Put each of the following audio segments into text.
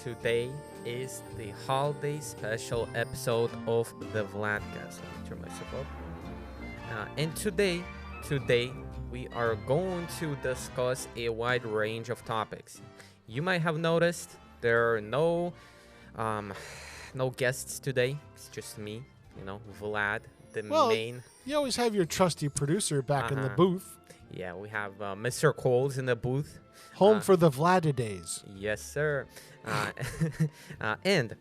Today is the holiday special episode of the VladCast. Let me turn myself up. And today, we are going to discuss a wide range of topics. You might have noticed there are um, no guests today. It's just me, Vlad, the Well, main. you always have your trusty producer back in the Uh-huh. booth. Yeah, we have Mr. Coles in the booth. Home Uh, for the Vlada days. Yes, sir. Uh, and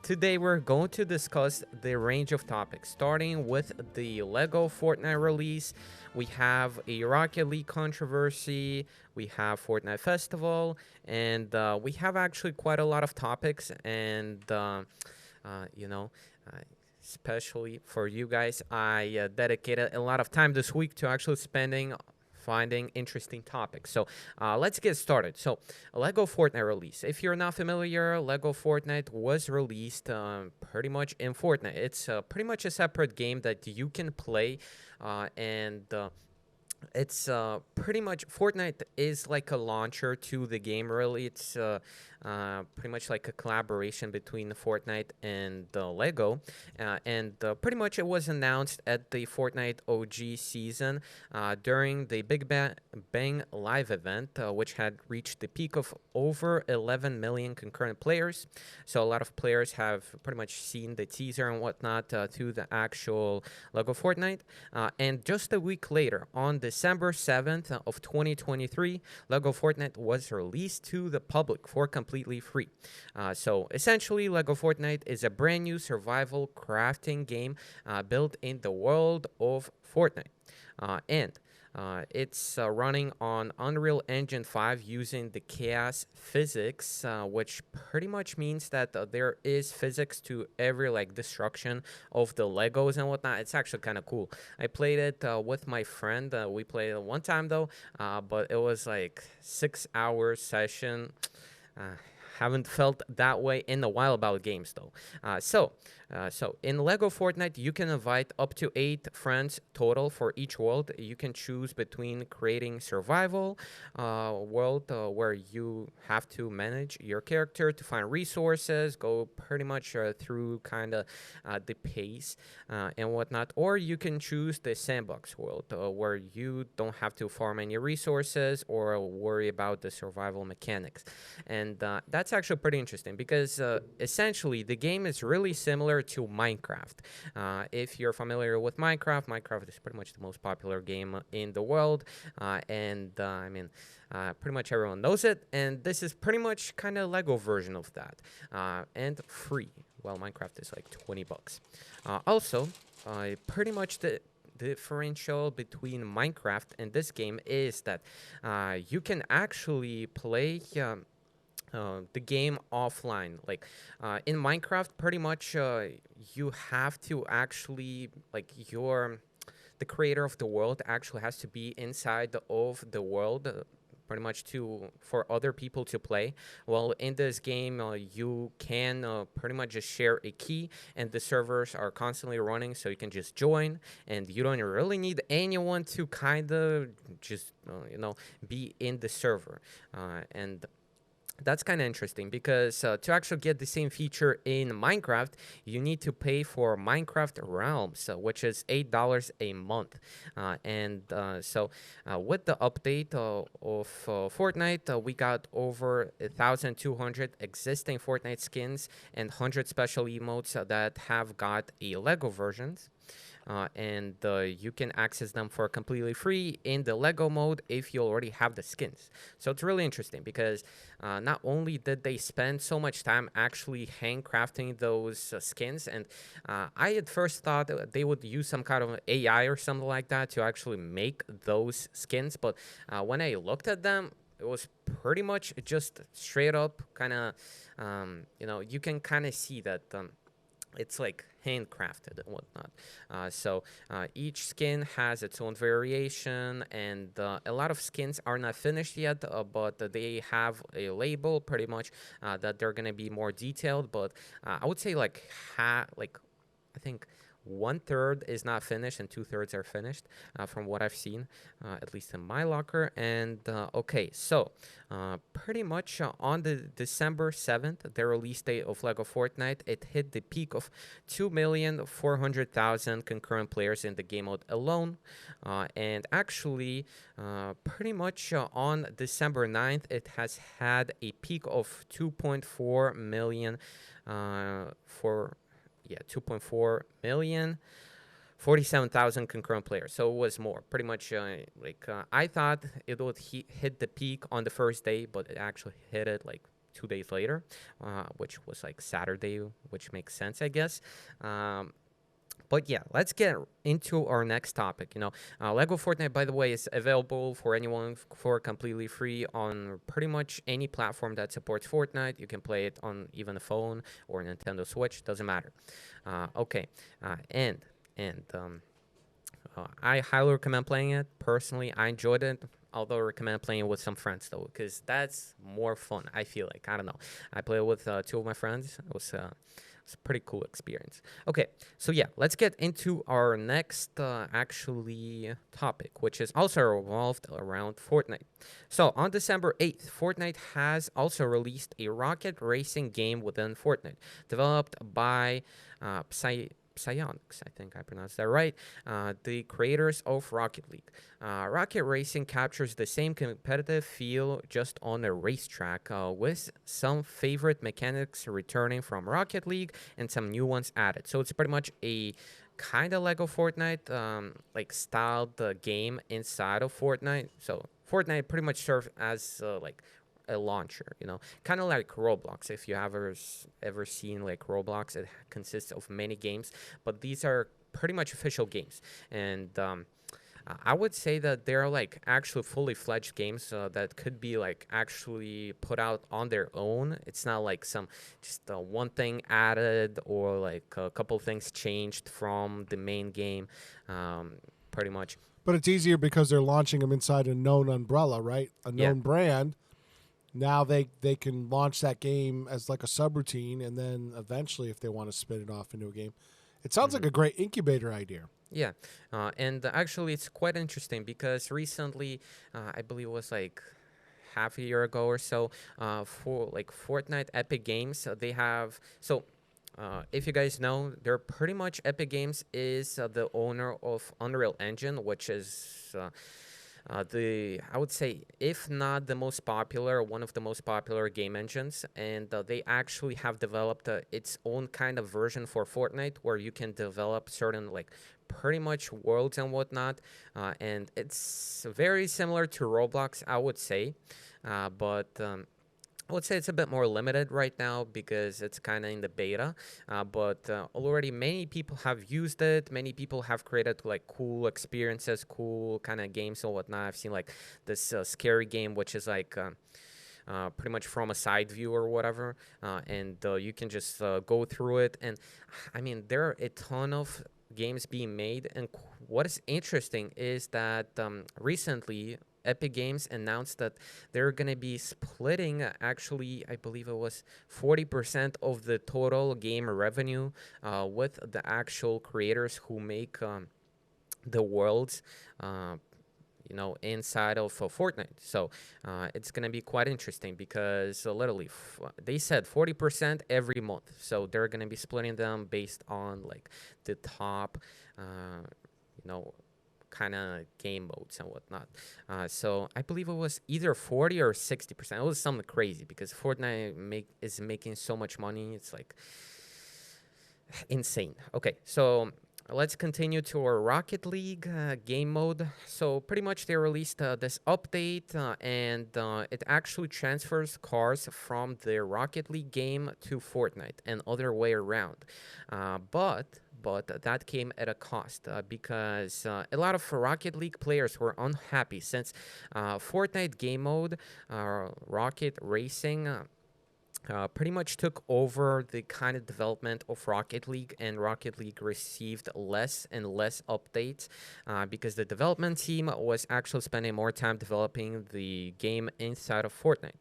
today we're going to discuss the range of topics, starting with the Lego Fortnite release. We have a Rocket League controversy. We have Fortnite Festival, and we have actually quite a lot of topics. And uh, you know. Uh, Especially for you guys, I dedicated a lot of time this week to actually spending finding interesting topics. So let's get started. So Lego Fortnite release. If you're not familiar, Lego Fortnite was released pretty much in Fortnite. It's pretty much a separate game that you can play, and it's pretty much Fortnite is like a launcher to the game. Really, it's pretty much like a collaboration between Fortnite and Lego, and pretty much it was announced at the Fortnite OG season during the Bang Live event, which had reached the peak of over 11 million concurrent players. So a lot of players have pretty much seen the teaser and whatnot to the actual Lego Fortnite. And just a week later, on December 7th of 2023, Lego Fortnite was released to the public for completely free. So essentially, Lego Fortnite is a brand new survival crafting game built in the world of Fortnite. And it's running on Unreal Engine 5 using the chaos physics, which pretty much means that there is physics to every destruction of the Legos and whatnot. It's actually kind of cool. I played it with my friend. We played it one time though, but it was like 6 hour session. Haven't felt that way in a while about games though. So in Lego Fortnite, you can invite up to 8 friends total for each world. You can choose between creating survival world where you have to manage your character to find resources, go pretty much through kind of the pace and whatnot, or you can choose the sandbox world where you don't have to farm any resources or worry about the survival mechanics. And that's actually pretty interesting because essentially the game is really similar to Minecraft. If you're familiar with Minecraft, Minecraft is pretty much the most popular game in the world, pretty much everyone knows it. And this is pretty much kind of Lego version of that, and free. Well, Minecraft is like $20. Also, pretty much the differential between Minecraft and this game is that you can actually play the game offline. In Minecraft, pretty much you have to actually the creator of the world actually has to be inside of the world. Pretty much for other people to play. Well, in this game, you can pretty much just share a key, and the servers are constantly running, so you can just join, and you don't really need anyone to kind of just be in the server, and that's kind of interesting because to actually get the same feature in Minecraft, you need to pay for Minecraft Realms, which is $8 a month. With the update of Fortnite, we got over 1,200 existing Fortnite skins and 100 special emotes that have got a Lego versions. And you can access them for completely free in the Lego mode if you already have the skins. So it's really interesting because not only did they spend so much time actually handcrafting those skins, and I at first thought that they would use some kind of AI or something like that to actually make those skins, but when I looked at them, it was pretty much just straight up kind of, you can kind of see that it's like handcrafted and whatnot. Each skin has its own variation, and a lot of skins are not finished yet, but they have a label pretty much that they're gonna be more detailed. But I would say I think one third is not finished and two-thirds are finished, from what I've seen, at least in my locker. And okay, so pretty much on the December 7th, the release date of Lego Fortnite, it hit the peak of 2,400,000 concurrent players in the game mode alone. And actually, pretty much on December 9th, it has had a peak of 2.4 million for 2.4 million, 47,000 concurrent players. So it was more. Pretty much, I thought it would hit the peak on the first day, but it actually hit it like 2 days later, which was like Saturday, which makes sense, I guess. But yeah, let's get into our next topic. Lego Fortnite, by the way, is available for anyone for completely free on pretty much any platform that supports Fortnite. You can play it on even a phone or Nintendo Switch, doesn't matter. Okay, I highly recommend playing it. Personally, I enjoyed it. Although I recommend playing it with some friends though, because that's more fun. I feel like, I don't know. I played it with two of my friends. It was a pretty cool experience. Okay, so yeah, let's get into our next actually topic, which is also revolved around Fortnite. So on December 8th, Fortnite has also released a rocket racing game within Fortnite, developed by Psyonix, I think I pronounced that right, the creators of Rocket League. Rocket racing captures the same competitive feel just on a racetrack, with some favorite mechanics returning from Rocket League and some new ones added. So it's pretty much a kind of Lego Fortnite, like styled game inside of Fortnite. So Fortnite pretty much serves as like a launcher, kind of like Roblox. If you have ever seen like Roblox, it consists of many games, but these are pretty much official games. And I would say that they're like actually fully fledged games that could be like actually put out on their own. It's not like some just one thing added or like a couple things changed from the main game, pretty much. But it's easier because they're launching them inside a known umbrella, right? A known brand. Now they can launch that game as like a subroutine, and then eventually, if they want to spin it off into a game, it sounds like a great incubator idea. Yeah, and actually, it's quite interesting because recently, I believe it was like half a year ago or so, for like Fortnite Epic Games, they have so. If you guys know, they're pretty much Epic Games is the owner of Unreal Engine, which is I would say, if not the most popular, one of the most popular game engines. And they actually have developed its own kind of version for Fortnite where you can develop certain like pretty much worlds and whatnot. And it's very similar to Roblox, I would say. But I would say it's a bit more limited right now because it's kind of in the beta, but already many people have used it. Many people have created like cool experiences, cool kind of games and whatnot. I've seen like this scary game, which is like pretty much from a side view or whatever, and you can just go through it. And I mean, there are a ton of games being made, and what is interesting is that recently Epic Games announced that they're going to be splitting, actually, I believe it was 40% of the total game revenue with the actual creators who make the worlds, inside of Fortnite. So it's going to be quite interesting because literally they said 40% every month. So they're going to be splitting them based on like the top, kind of game modes and whatnot. So I believe it was either 40 or 60%. It was something crazy because Fortnite is making so much money. It's like insane. Okay, so let's continue to our Rocket League game mode. So pretty much they released this update, and it actually transfers cars from the Rocket League game to Fortnite and other way around. But that came at a cost because a lot of Rocket League players were unhappy since Fortnite game mode, Rocket Racing, pretty much took over the kind of development of Rocket League, and Rocket League received less and less updates because the development team was actually spending more time developing the game inside of Fortnite.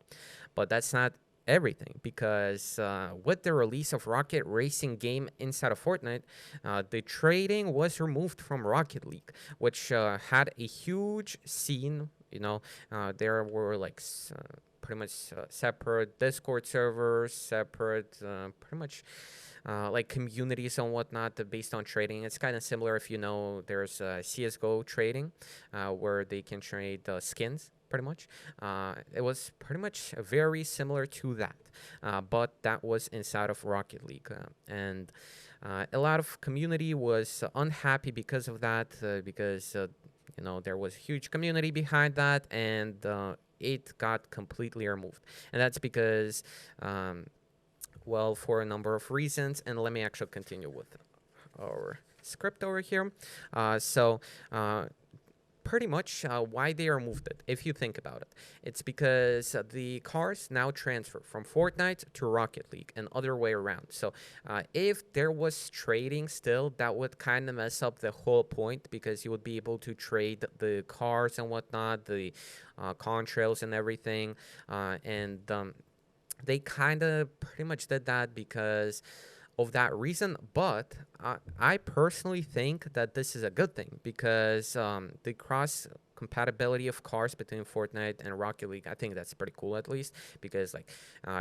But that's not everything because with the release of Rocket Racing game inside of Fortnite, the trading was removed from Rocket League, which had a huge scene. There were like pretty much separate Discord servers, separate pretty much like communities and whatnot based on trading. It's kind of similar if you know there's CS:GO trading, where they can trade skins. Pretty much, it was pretty much very similar to that, but that was inside of Rocket League, and a lot of community was unhappy because of that, because there was a huge community behind that, and it got completely removed, and that's because. Well, for a number of reasons, and let me actually continue with our script over here. So, pretty much why they removed it, if you think about it, it's because the cars now transfer from Fortnite to Rocket League and other way around. So, if there was trading still, that would kind of mess up the whole point because you would be able to trade the cars and whatnot, the contrails and everything, and they kind of pretty much did that because of that reason. But I personally think that this is a good thing because the cross compatibility of cars between Fortnite and Rocket League, I think that's pretty cool at least because like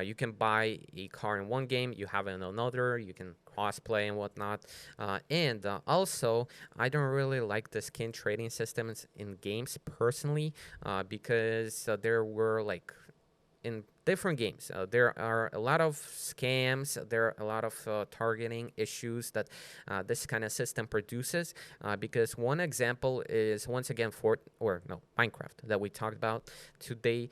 you can buy a car in one game, you have it in another, you can cross play and whatnot. And also, I don't really like the skin trading systems in games personally because there were like in different games. There are a lot of scams. There are a lot of targeting issues that this kind of system produces. Because one example is once again Minecraft that we talked about today,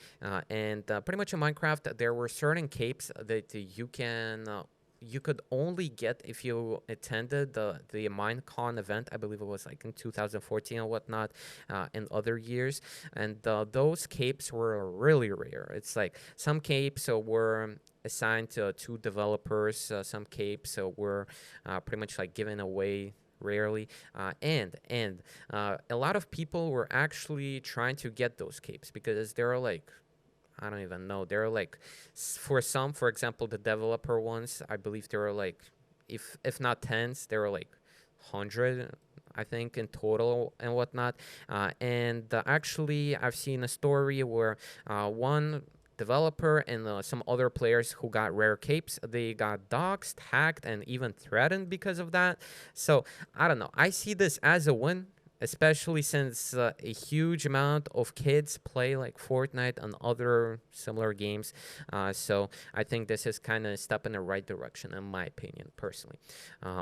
and pretty much in Minecraft there were certain capes that you could only get if you attended the Minecon event. I believe it was like in 2014 or whatnot, in other years. And those capes were really rare. It's like some capes were assigned to two developers. Some capes were pretty much like given away rarely, and a lot of people were actually trying to get those capes because they're like I don't even know. They're like, for some, for example, the developer ones, I believe there were like, if not tens, there were like 100, I think, in total and whatnot. And actually, I've seen a story where one developer and some other players who got rare capes, they got doxxed, hacked, and even threatened because of that. So I don't know. I see this as a win, especially since a huge amount of kids play like Fortnite and other similar games. So I think this is kind of a step in the right direction, in my opinion, personally.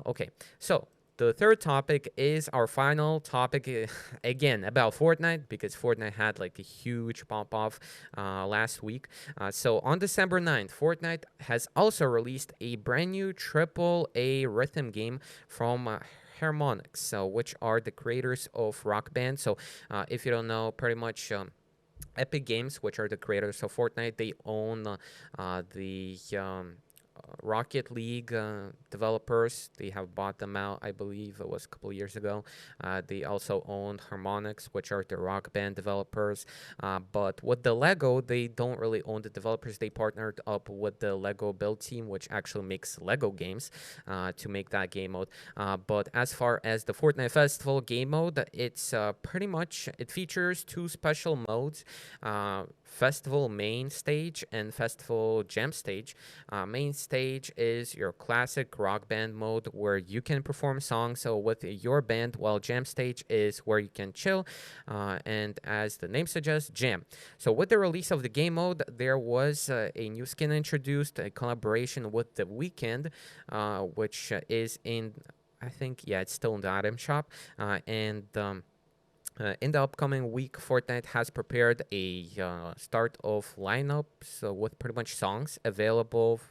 Okay, so the third topic is our final topic, again, about Fortnite, because Fortnite had like a huge pop off last week. So on December 9th, Fortnite has also released a brand new AAA rhythm game from Harmonix, so which are the creators of Rock Band. So if you don't know, pretty much Epic Games, which are the creators of Fortnite, they own the Rocket League developers. They have bought them out, I believe it was a couple of years ago. They also owned Harmonix, which are the Rock Band developers. But with the Lego, they don't really own the developers. They partnered up with the Lego build team, which actually makes Lego games, to make that game mode. But as far as the Fortnite Festival game mode, it's pretty much, it features two special modes. Festival main stage and festival gem stage. Main stage is your classic rock band mode where you can perform songs with your band, while jam stage is where you can chill, and as the name suggests, jam. So with the release of the game mode, there was a new skin introduced, a collaboration with The Weeknd, which is in, I think, yeah, it's still in the item shop, and in the upcoming week, Fortnite has prepared a start of lineup, so with pretty much songs available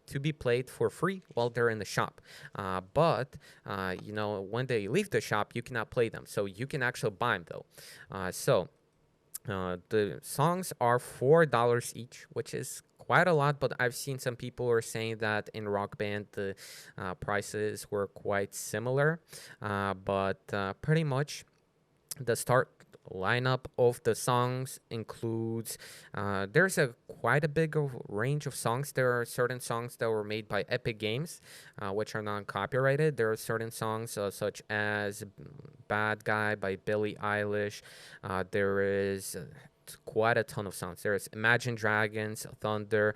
to be played for free while they're in the shop. But when they leave the shop, you cannot play them, so you can actually buy them though. The songs are $4 each, which is quite a lot, but I've seen some people are saying that in Rock Band the prices were quite similar, but pretty much the start lineup of the songs includes there's a quite a big range of songs. There are certain songs that were made by Epic Games, which are non-copyrighted. There are certain songs such as "Bad Guy" by Billie Eilish. There is quite a ton of songs. There's Imagine Dragons, Thunder,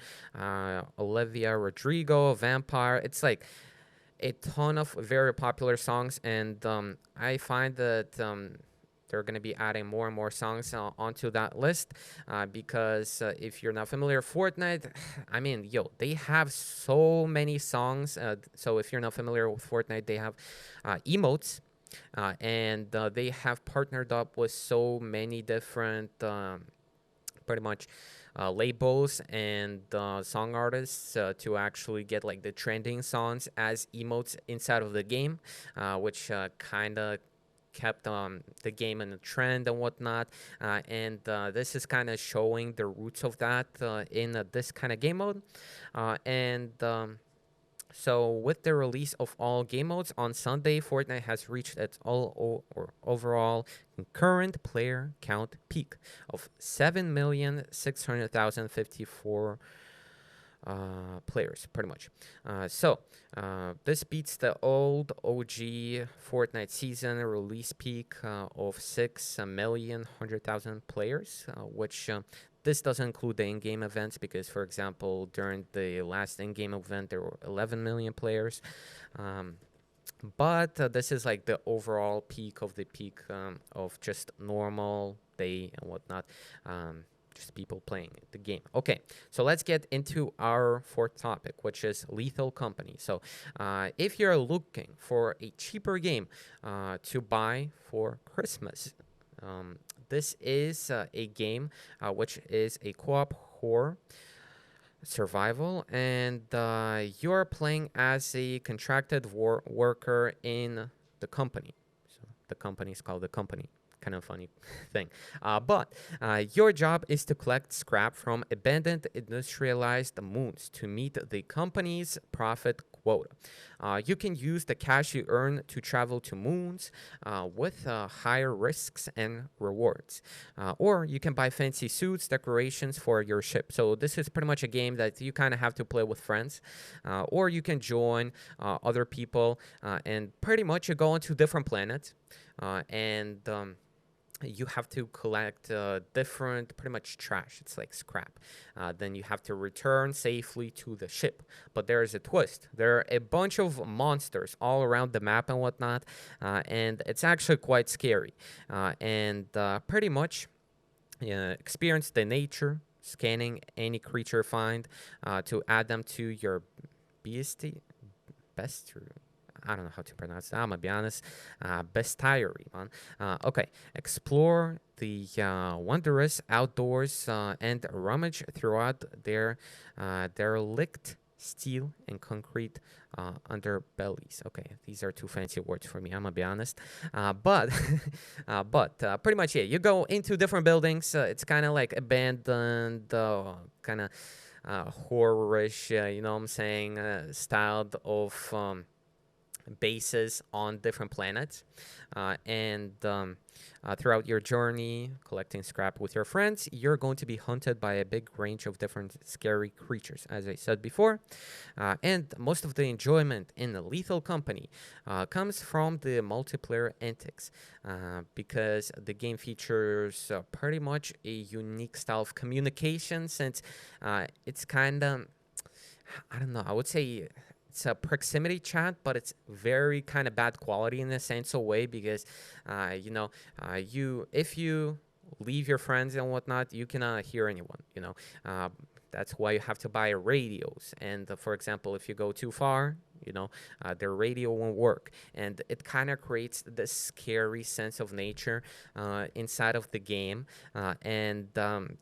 Olivia Rodrigo, Vampire. It's like a ton of very popular songs, and I find that they're going to be adding more and more songs onto that list because if you're not familiar with Fortnite, I mean, yo, they have so many songs. So if you're not familiar with Fortnite, they have emotes. And they have partnered up with so many different pretty much labels and song artists to actually get like the trending songs as emotes inside of the game, which kind of kept the game in a trend and whatnot. And this is kind of showing the roots of that in this kind of game mode. And so, with the release of all game modes on Sunday, Fortnite has reached its overall concurrent player count peak of 7,600,054 players, pretty much. This beats the old OG Fortnite season release peak of 6,100,000 players, which this doesn't include the in-game events because, for example, during the last in-game event, there were 11 million players. But this is like the overall peak of the peak of just normal day and whatnot. Just people playing the game. Okay, so let's get into our fourth topic, which is Lethal Company. So if you're looking for a cheaper game to buy for Christmas, this is a game which is a co-op horror survival, and you're playing as a contracted worker in the company. So the company is called The Company. Kind of funny thing. But your job is to collect scrap from abandoned industrialized moons to meet the company's profit quota. You can use the cash you earn to travel to moons with higher risks and rewards. Or you can buy fancy suits, decorations for your ship. So this is pretty much a game that you kind of have to play with friends. Or you can join other people and pretty much you go into different planets. And you have to collect different, pretty much trash. It's like scrap. Then you have to return safely to the ship. But there is a twist. There are a bunch of monsters all around the map and whatnot, and it's actually quite scary. And pretty much experience the nature, scanning any creature find to add them to your bestiary. I don't know how to pronounce that. I'm gonna be honest. Bestiary, man. Okay. Explore the wondrous outdoors and rummage throughout their derelict steel and concrete underbellies. Okay, these are too fancy words for me. I'm gonna be honest. But pretty much, yeah. You go into different buildings. It's kind of like abandoned, kind of horrorish. You know what I'm saying? Styled of. Bases on different planets, and throughout your journey collecting scrap with your friends, you're going to be hunted by a big range of different scary creatures, as I said before. And most of the enjoyment in the Lethal Company comes from the multiplayer antics, because the game features pretty much a unique style of communication, since it's kind of, I don't know, I would say it's a proximity chat, but it's very kind of bad quality in a sense of way because, if you leave your friends and whatnot, you cannot hear anyone. That's why you have to buy radios. And for example, if you go too far, their radio won't work, and it kind of creates this scary sense of nature inside of the game. And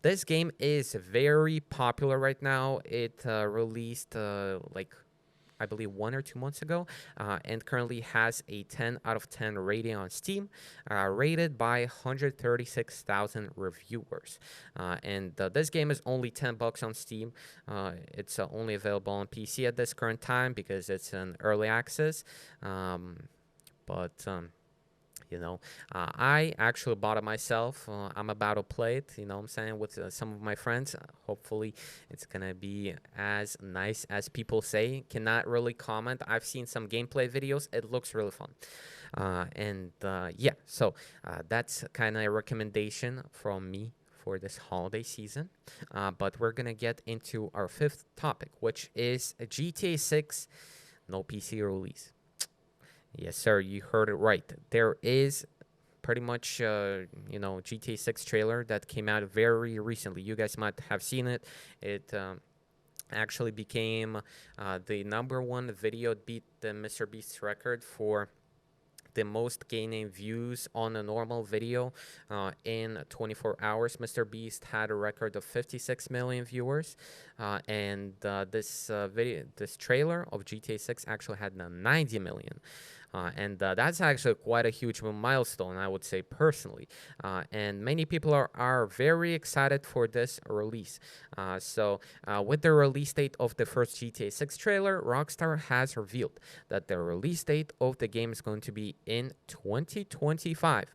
this game is very popular right now. It released I believe 1 or 2 months ago, and currently has a 10 out of 10 rating on Steam, rated by 136,000 reviewers. And this game is only $10 on Steam. It's only available on PC at this current time because it's an early access. But I actually bought it myself. I'm about to play it, you know what I'm saying, with some of my friends. Hopefully, it's going to be as nice as people say. Cannot really comment. I've seen some gameplay videos. It looks really fun. So that's kind of a recommendation from me for this holiday season. But we're going to get into our fifth topic, which is GTA 6 no PC release. Yes, sir, you heard it right. There is pretty much, GTA 6 trailer that came out very recently. You guys might have seen it. It actually became the number one video. It beat the Mr. Beast's record for the most gaining views on a normal video in 24 hours. Mr. Beast had a record of 56 million viewers, and this trailer of GTA 6 actually had 90 million. And that's actually quite a huge milestone, I would say personally. And many people are very excited for this release. With the release date of the first GTA 6 trailer, Rockstar has revealed that the release date of the game is going to be in 2025.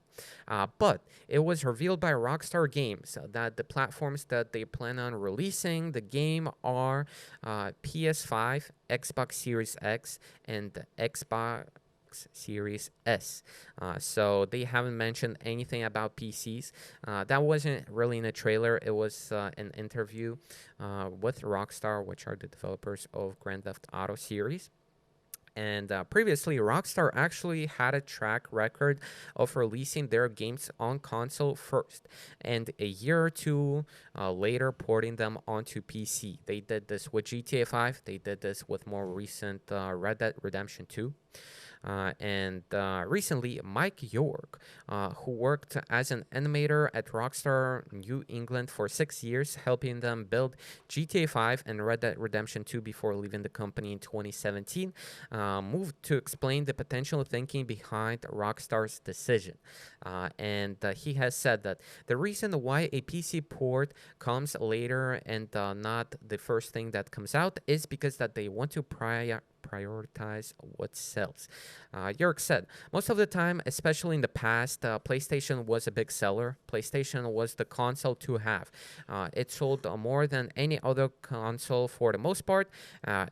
But it was revealed by Rockstar Games that the platforms that they plan on releasing the game are PS5, Xbox Series X, and the Xbox Series S. So they haven't mentioned anything about PCs. That wasn't really in a trailer. It was an interview with Rockstar, which are the developers of Grand Theft Auto series. And previously, Rockstar actually had a track record of releasing their games on console first, and a year or two later, porting them onto PC. They did this with GTA 5. They did this with more recent Red Dead Redemption 2. And recently, Mike York, who worked as an animator at Rockstar New England for 6 years, helping them build GTA 5 and Red Dead Redemption 2 before leaving the company in 2017, moved to explain the potential thinking behind Rockstar's decision. And he has said that the reason why a PC port comes later and not the first thing that comes out is because that they want to prioritize what sells. York said, most of the time, especially in the past, PlayStation was a big seller. PlayStation was the console to have. It sold more than any other console for the most part.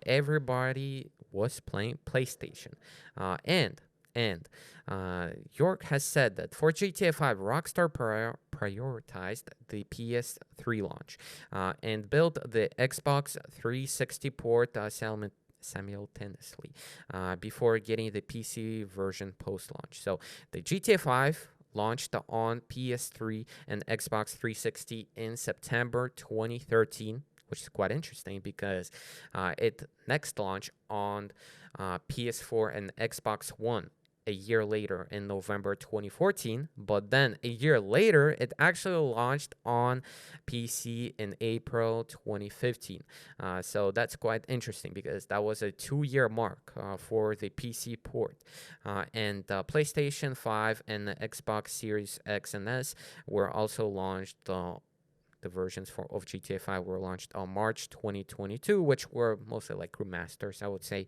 Everybody was playing PlayStation. And York has said that for GTA 5, Rockstar prioritized the PS3 launch and built the Xbox 360 port simultaneously before getting the PC version post-launch. So the GTA 5 launched on PS3 and Xbox 360 in September 2013, which is quite interesting because it next launched on PS4 and Xbox One a year later in November 2014, but then a year later it actually launched on PC in April 2015. So that's quite interesting because that was a 2-year mark for the PC port. And PlayStation 5 and the Xbox Series X and S were also launched. The versions of GTA 5 were launched on March 2022, which were mostly like remasters, I would say.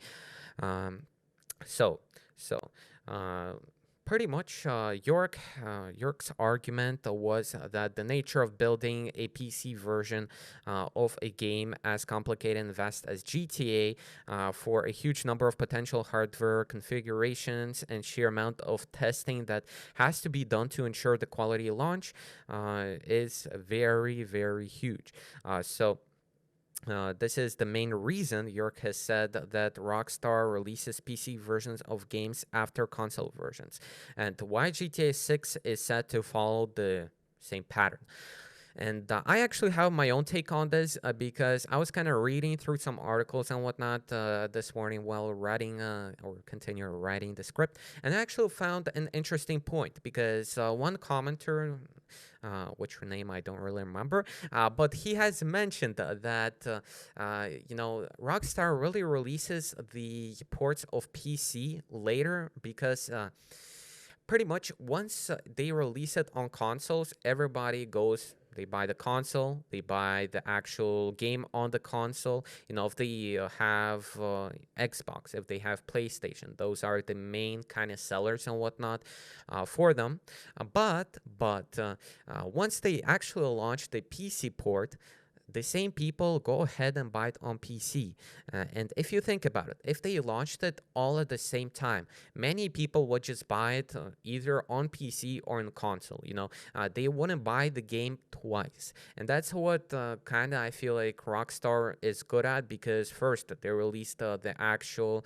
Pretty much, York's argument was that the nature of building a PC version of a game as complicated and vast as GTA for a huge number of potential hardware configurations and sheer amount of testing that has to be done to ensure the quality launch is very, very huge. This is the main reason York has said that Rockstar releases PC versions of games after console versions, and why GTA 6 is set to follow the same pattern. And I actually have my own take on this because I was kind of reading through some articles and whatnot this morning while writing or continue writing the script, and I actually found an interesting point because one commenter, which name I don't really remember, but he has mentioned that Rockstar really releases the ports of PC later because pretty much once they release it on consoles, everybody goes They buy the console, they buy the actual game on the console. If they have Xbox, if they have PlayStation, those are the main kind of sellers and whatnot for them. But once they actually launch the PC port, the same people go ahead and buy it on PC. And if you think about it, if they launched it all at the same time, many people would just buy it either on PC or in console. They wouldn't buy the game twice, and that's what kind of I feel like Rockstar is good at, because first they released the actual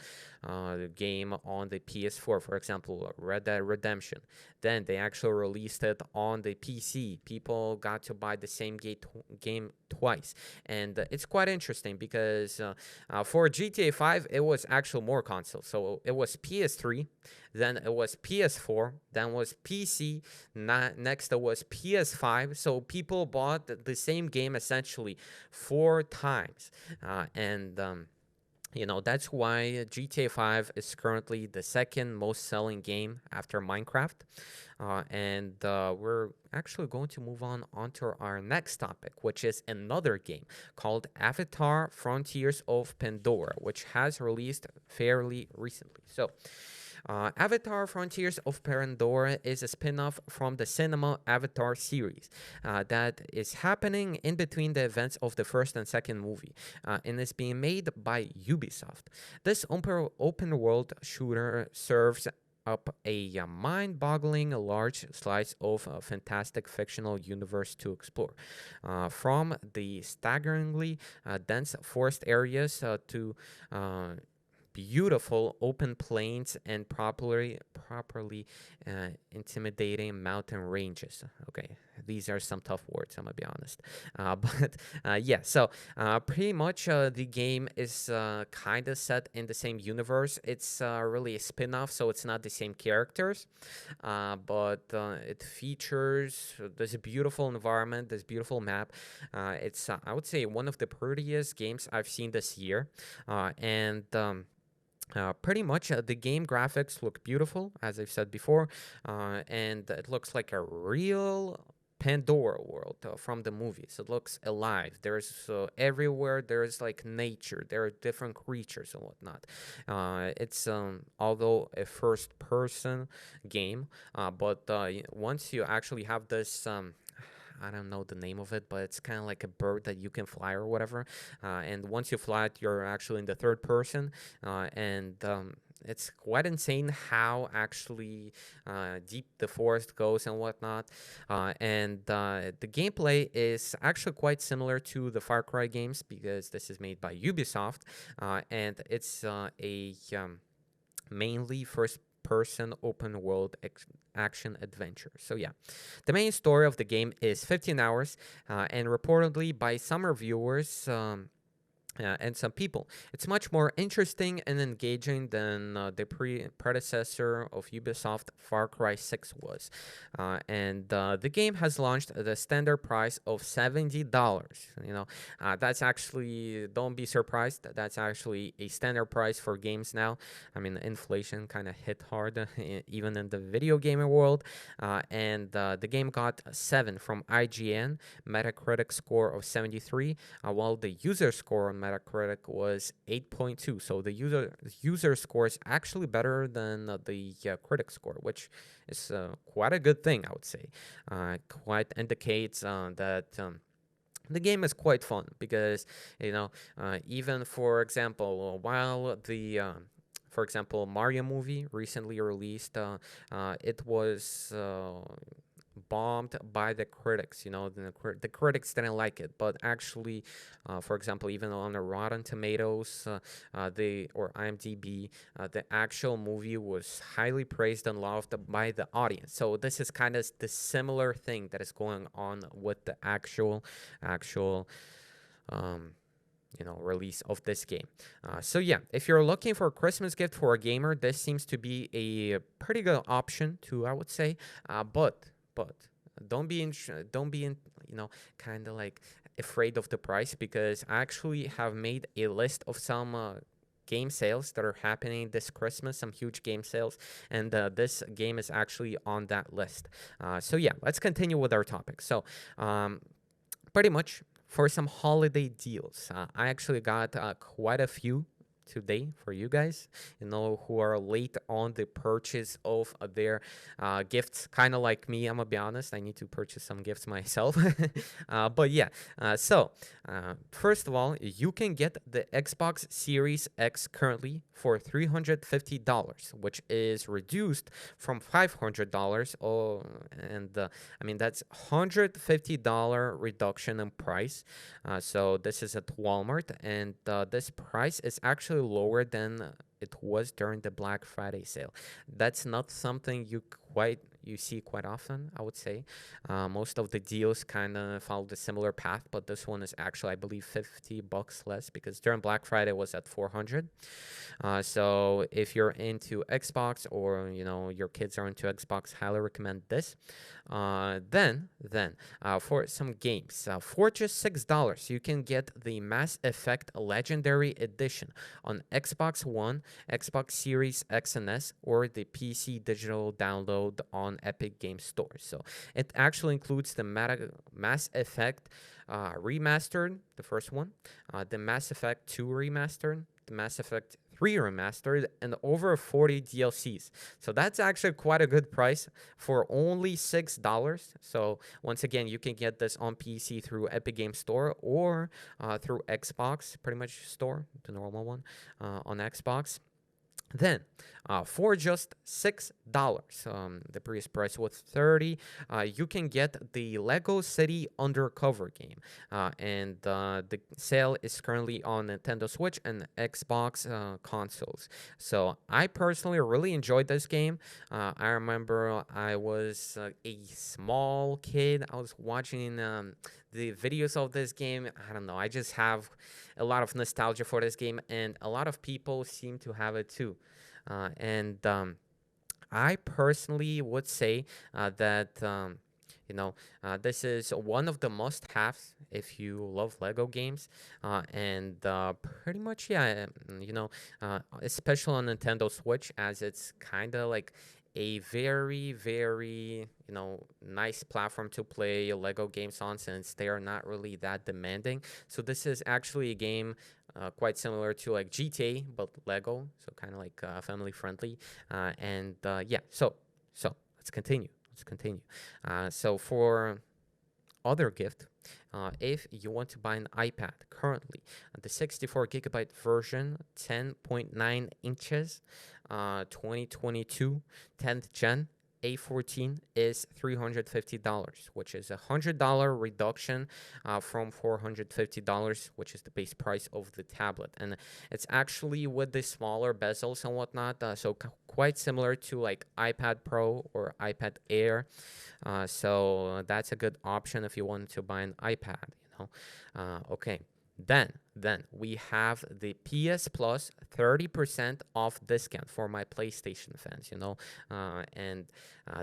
game on the PS4, for example, Red Dead Redemption. Then they actually released it on the PC. People got to buy the same game twice. And it's quite interesting because for GTA 5, it was actually more consoles. So it was PS3, then it was PS4, then was PC, next it was PS5. So people bought the same game essentially 4 times. That's why GTA 5 is currently the second most selling game after Minecraft. And we're actually going to move on onto our next topic, which is another game called Avatar Frontiers of Pandora, which has released fairly recently. So, Avatar Frontiers of Pandora is a spin off from the cinema Avatar series that is happening in between the events of the first and second movie, and is being made by Ubisoft. This open world shooter serves up a mind boggling large slice of a fantastic fictional universe to explore. From the staggeringly dense forest areas to beautiful open plains and properly intimidating mountain ranges. Okay, these are some tough words, I'm gonna be honest. So pretty much the game is kind of set in the same universe. It's really a spin-off, so it's not the same characters, but it features this beautiful environment, this beautiful map. It's I would say one of the prettiest games I've seen this year, and pretty much the game graphics look beautiful, as I've said before, and it looks like a real Pandora world from the movies. It looks alive. There's everywhere. There's like nature. There are different creatures and whatnot. It's although a first-person game, but once you actually have this. I don't know the name of it, but it's kind of like a bird that you can fly or whatever. And once you fly it, you're actually in the third person. And it's quite insane how actually deep the forest goes and whatnot. And the gameplay is actually quite similar to the Far Cry games, because this is made by Ubisoft. And it's a mainly first person open world action adventure. So yeah, the main story of the game is 15 hours, and reportedly by some reviewers, and some people, it's much more interesting and engaging than the predecessor of Ubisoft, Far Cry 6 was. And the game has launched at a standard price of $70. That's actually, don't be surprised, that's actually a standard price for games now. I mean, inflation kind of hit hard, even in the video gaming world. And the game got 7 from IGN, Metacritic score of 73, while the user score on Metacritic was 8.2. So the user score is actually better than the critic score, which is quite a good thing, I would say. Quite indicates that. The game is quite fun because, even for example, while the for example, Mario movie recently released, it was bombed by the critics. The critics didn't like it, but actually, for example, even on the Rotten Tomatoes, or IMDb, the actual movie was highly praised and loved by the audience. So this is kind of the similar thing that is going on with the actual release of this game. So yeah, if you're looking for a Christmas gift for a gamer, this seems to be a pretty good option too, I would say. But don't be kind of like afraid of the price, because I actually have made a list of some game sales that are happening this Christmas, some huge game sales, and this game is actually on that list. So yeah, let's continue with our topic. So pretty much for some holiday deals. I actually got quite a few today for you guys, who are late on the purchase of their gifts, kind of like me. I'm gonna be honest, I need to purchase some gifts myself. But yeah, first of all, you can get the Xbox Series X currently for $350, which is reduced from $500. Oh, and I mean, that's $150 reduction in price. So this is at Walmart, and this price is actually lower than it was during the Black Friday sale. That's not something you see quite often, I would say. Most of the deals kind of follow the similar path, but this one is actually, I believe, $50 less, because during Black Friday it was at 400. So if you're into Xbox, or your kids are into Xbox, highly recommend this. Then for some games, for just $6, you can get the Mass Effect Legendary Edition on Xbox One, Xbox Series X and S, or the PC digital download on Epic Game Store. So it actually includes the Mass Effect Remastered, the first one, the Mass Effect 2 Remastered, the Mass Effect 3 Remastered, and over 40 DLCs. So that's actually quite a good price for only $6. So once again, you can get this on PC through Epic Game Store, or through Xbox, pretty much store, the normal one, on Xbox. Then, for just $6, the previous price was 30. You can get the Lego City Undercover game, and the sale is currently on Nintendo Switch and Xbox consoles. So I personally really enjoyed this game. I remember I was a small kid. I was watching the videos of this game. I don't know. I just have a lot of nostalgia for this game, and a lot of people seem to have it too. And I personally would say that this is one of the must-haves if you love Lego games, and pretty much, yeah, especially on Nintendo Switch, as it's kind of like a very, very, nice platform to play Lego games on, since they are not really that demanding. So this is actually a game quite similar to like GTA, but Lego, so kind of like family friendly. And yeah, so let's continue. So for other gift, if you want to buy an iPad currently, the 64 gigabyte version, 10.9 inches, 2022 10th gen, A14, is $350, which is a $100 reduction from $450, which is the base price of the tablet. And it's actually with the smaller bezels and whatnot, so quite similar to like iPad Pro or iPad Air. So that's a good option if you want to buy an iPad. Okay. Then we have the PS Plus 30% off discount for my PlayStation fans, and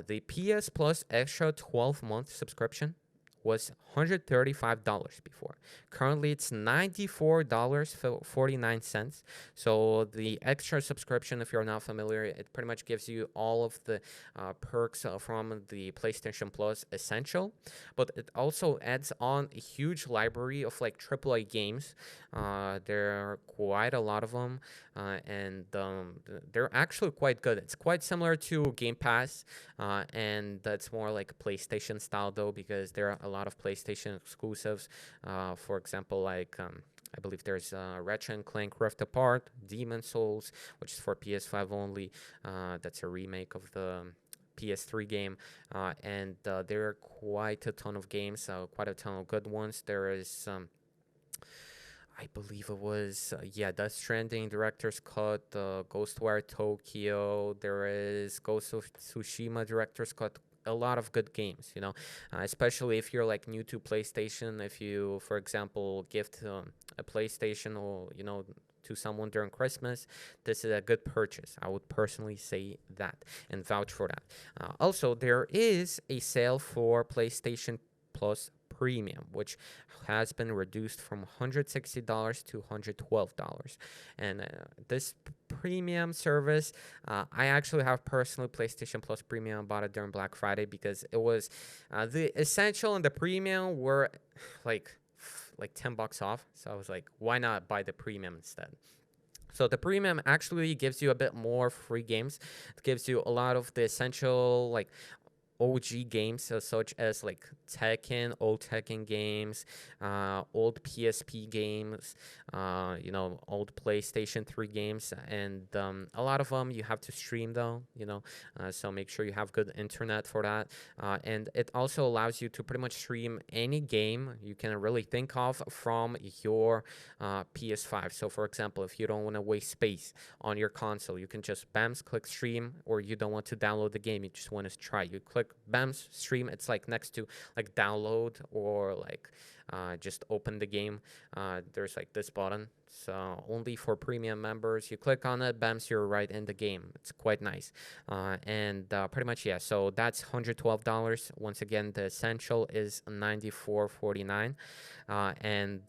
the PS Plus extra 12-month subscription was $135 before. Currently, it's $94.49. So the extra subscription, if you're not familiar, it pretty much gives you all of the perks from the PlayStation Plus Essential, but it also adds on a huge library of like AAA games. There are quite a lot of them, and they're actually quite good. It's quite similar to Game Pass, and that's more like PlayStation style though, because there are a lot of PlayStation exclusives. For example, like I believe there's Ratchet and Clank Rift Apart, Demon Souls, which is for PS5 only. That's a remake of the PS3 game, and there are quite a ton of games, quite a ton of good ones. There is I believe it was, Death Stranding Director's Cut, Ghostwire Tokyo. There is Ghost of Tsushima Director's Cut. A lot of good games, especially if you're like new to PlayStation. If you, for example, gift a PlayStation, or to someone during Christmas, this is a good purchase. I would personally say that and vouch for that. Also, there is a sale for PlayStation Plus Premium, which has been reduced from $160 to $112. And this premium service, I actually have personally PlayStation Plus Premium. Bought it during Black Friday because it was the essential and the premium were like $10 off. So I was like, why not buy the premium instead? So the premium actually gives you a bit more free games. It gives you a lot of the essential like OG games, such as like Tekken, old Tekken games, old PSP games, old PlayStation 3 games, and a lot of them you have to stream though, so make sure you have good internet for that. And it also allows you to pretty much stream any game you can really think of from your PS5. So for example, if you don't want to waste space on your console, you can just BAMS click stream, or you don't want to download the game, you just want to try. You click BAMS stream, it's like next to like download or like just open the game. There's like this button, so only for premium members. You click on it, BAMS, you're right in the game. It's quite nice. And pretty much, yeah, so that's $112. Once again, the essential is $94.49. And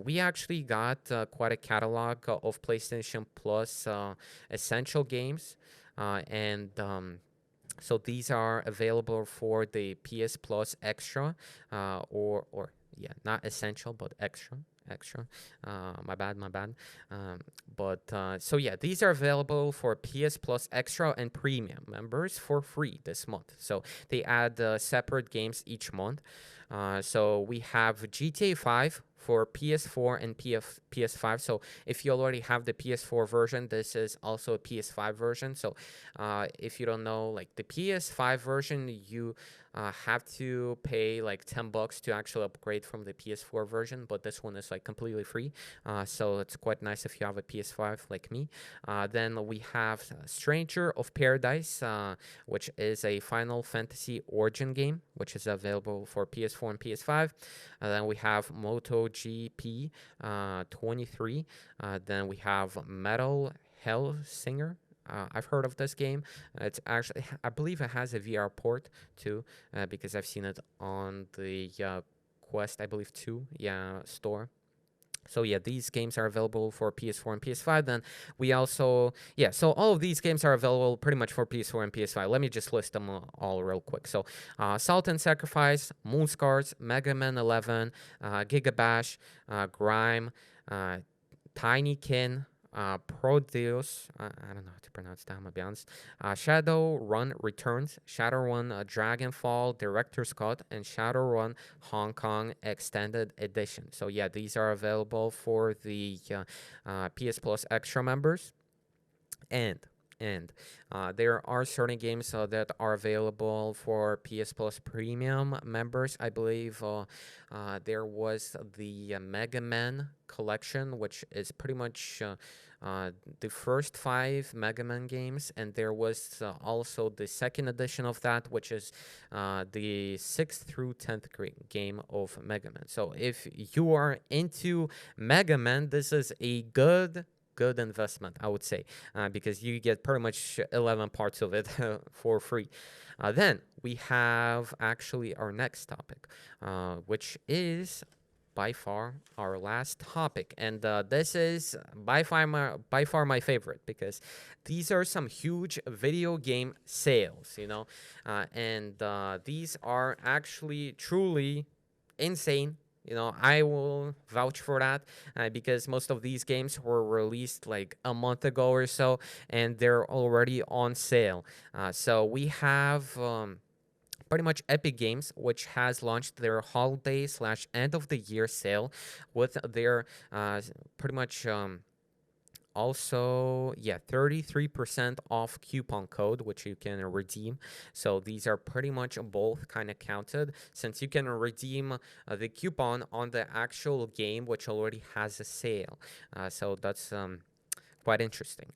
we actually got quite a catalog of PlayStation Plus essential games. And so these are available for the PS Plus Extra, or yeah, not essential, but extra. My bad. So yeah, these are available for PS Plus Extra and Premium members for free this month. So they add separate games each month. So we have GTA 5 for PS4 and PS5. So if you already have the PS4 version, this is also a PS5 version. So if you don't know, like the PS5 version, you have to pay like $10 to actually upgrade from the PS4 version, but this one is like completely free. So it's quite nice if you have a PS5 like me. Then we have Stranger of Paradise, which is a Final Fantasy Origin game, which is available for PS4 and PS5. Then we have MotoGP 23. Then we have Metal Hellsinger. I've heard of this game. It's actually, I believe it has a VR port too, because I've seen it on the Quest, I believe, 2 store. So yeah, these games are available for PS4 and PS5. Then we also, so all of these games are available pretty much for PS4 and PS5. Let me just list them all real quick. So Salt and Sacrifice, Moonscars, Mega Man 11, Gigabash, Grime, Tinykin, Prodeus, I don't know how to pronounce that, I'm gonna be honest. Shadowrun Returns, Shadowrun Dragonfall Director's Cut, and Shadowrun Hong Kong Extended Edition. So yeah, these are available for the PS Plus Extra members. And there are certain games that are available for PS Plus Premium members. I believe there was the Mega Man collection, which is pretty much the first 5 Mega Man games, and there was also the second edition of that, which is the 6th through 10th game of Mega Man. So if you are into Mega Man, this is a good investment, I would say, because you get pretty much 11 parts of it for free. Then we have actually our next topic, which is by far our last topic, and this is by far my favorite, because these are some huge video game sales, and these are actually truly insane. I will vouch for that, because most of these games were released like a month ago or so, and they're already on sale. So we have pretty much Epic Games, which has launched their holiday/end of the year sale with their pretty much also 33% off coupon code, which you can redeem. So these are pretty much both kind of counted, since you can redeem the coupon on the actual game which already has a sale. So that's quite interesting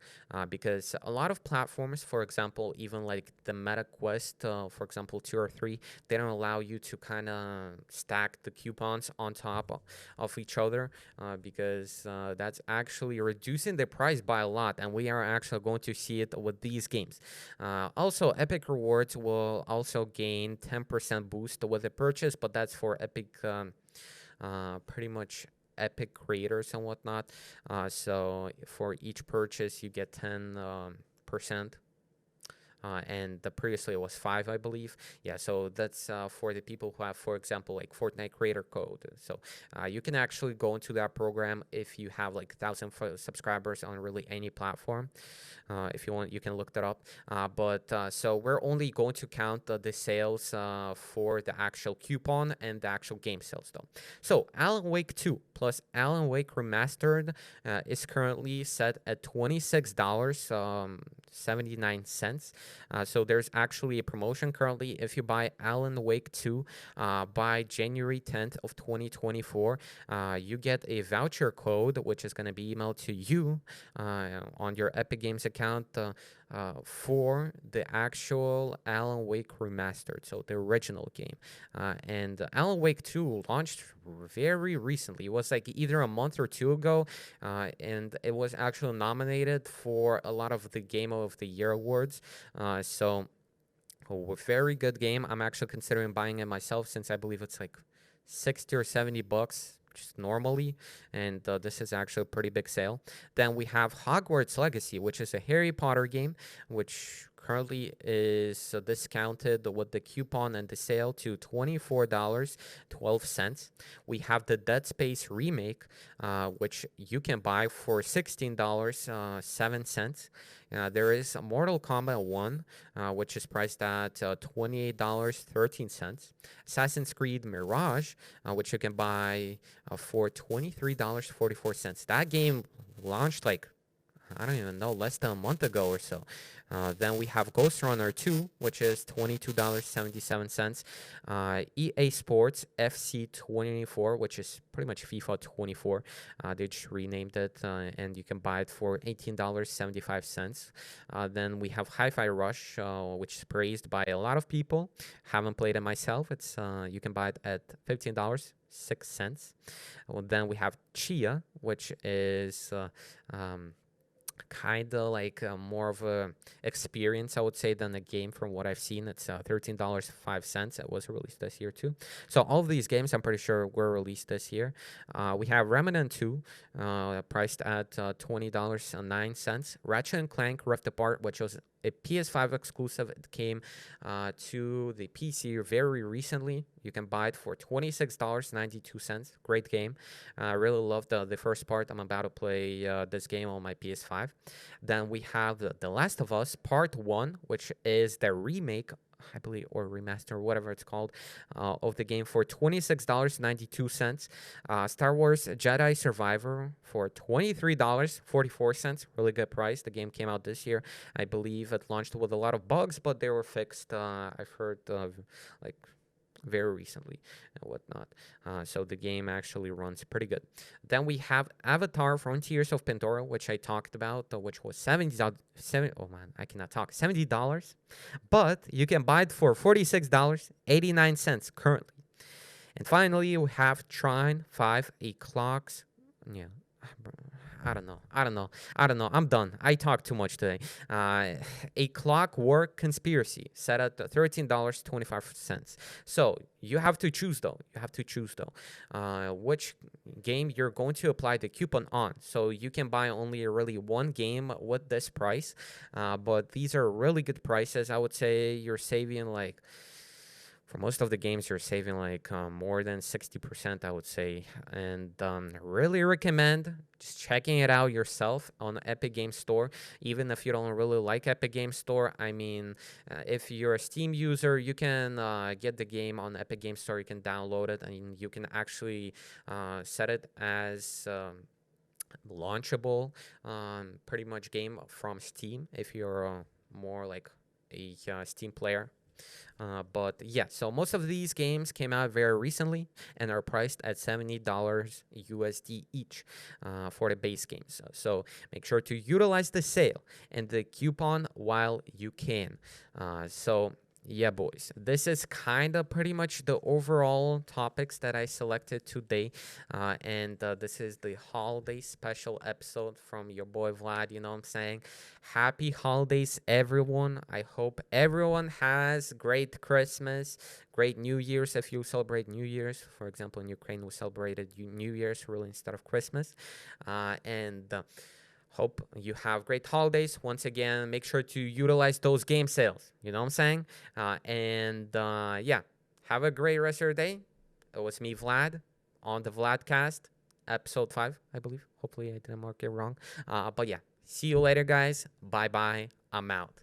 because a lot of platforms, for example, even like the Meta Quest, for example, 2 or 3, they don't allow you to kind of stack the coupons on top of each other because that's actually reducing the price by a lot, and we are actually going to see it with these games. Also, Epic Rewards will also gain 10% boost with the purchase, but that's for Epic. Pretty much Epic creators and whatnot. So for each purchase, you get 10%. And the previously it was 5, I believe. Yeah, so that's for the people who have, for example, like Fortnite creator code. So you can actually go into that program if you have like 1,000 subscribers on really any platform. If you want, you can look that up. But so we're only going to count the sales for the actual coupon and the actual game sales, though. So Alan Wake 2 plus Alan Wake Remastered is currently set at $26. 79 cents. So there's actually a promotion currently. If you buy Alan Wake 2 by January 10th of 2024, you get a voucher code, which is going to be emailed to you on your Epic Games account for the actual Alan Wake Remastered, so the original game. And Alan Wake 2 launched very recently. It was like either a month or 2 ago, and it was actually nominated for a lot of the Game of the Year awards. So a very good game. I'm actually considering buying it myself since I believe it's like 60 or 70 bucks just normally, and this is actually a pretty big sale. Then we have Hogwarts Legacy, which is a Harry Potter game, which currently is discounted with the coupon and the sale to $24.12. We have the Dead Space remake, which you can buy for $16.07. There is Mortal Kombat 1, which is priced at $28.13. Assassin's Creed Mirage, which you can buy for $23.44. That game launched like, I don't even know, less than a month ago or so. Then we have Ghost Runner 2, which is $22.77. EA Sports FC 24, which is pretty much FIFA 24. They just renamed it, and you can buy it for $18.75. Then we have Hi-Fi Rush, which is praised by a lot of people. Haven't played it myself. It's you can buy it at $15.06. Well, then we have Chia, which is kind of like more of a experience, I would say, than a game from what I've seen. It's $13.05. It was released this year too. So all of these games, I'm pretty sure, were released this year. We have Remnant 2, priced at $20.09. Ratchet and Clank Rift Apart, which was a PS5 exclusive. It came to the PC very recently. You can buy it for $26.92. Great game. I really loved the first part. I'm about to play this game on my PS5. Then we have The Last of Us Part 1, which is the remake, I believe, or remaster, whatever it's called, of the game for $26.92. Star Wars Jedi Survivor for $23.44. Really good price. The game came out this year. I believe it launched with a lot of bugs, but they were fixed. I've heard like very recently and whatnot. So the game actually runs pretty good. Then we have Avatar Frontiers of Pandora, which I talked about, which was $70, but you can buy it for $46.89 currently. And finally, we have Trine 5, a clocks. Yeah. I don't know. I'm done. I talked too much today. A Clockwork Conspiracy set at $13.25. So you have to choose though. Which game you're going to apply the coupon on. So you can buy only really one game with this price. But these are really good prices. I would say you're saving like, for most of the games, you're saving like more than 60%, I would say. And really recommend just checking it out yourself on the Epic Games Store. Even if you don't really like Epic Games Store, I mean, if you're a Steam user, you can get the game on the Epic Games Store. You can download it, and you can actually set it as launchable, pretty much game from Steam if you're more like a Steam player. But yeah, so most of these games came out very recently and are priced at $70 USD each for the base games. So make sure to utilize the sale and the coupon while you can. So yeah, boys, this is kind of pretty much the overall topics that I selected today. And this is the holiday special episode from your boy Vlad. You know what I'm saying? Happy holidays, everyone. I hope everyone has great Christmas, great New Year's if you celebrate New Year's. For example, in Ukraine, we celebrated New Year's really instead of Christmas. And hope you have great holidays. Once again, make sure to utilize those game sales. You know what I'm saying? Yeah, have a great rest of your day. It was me, Vlad, on the VladCast, episode 5, I believe. Hopefully, I didn't mark it wrong. But yeah, see you later, guys. Bye bye. I'm out.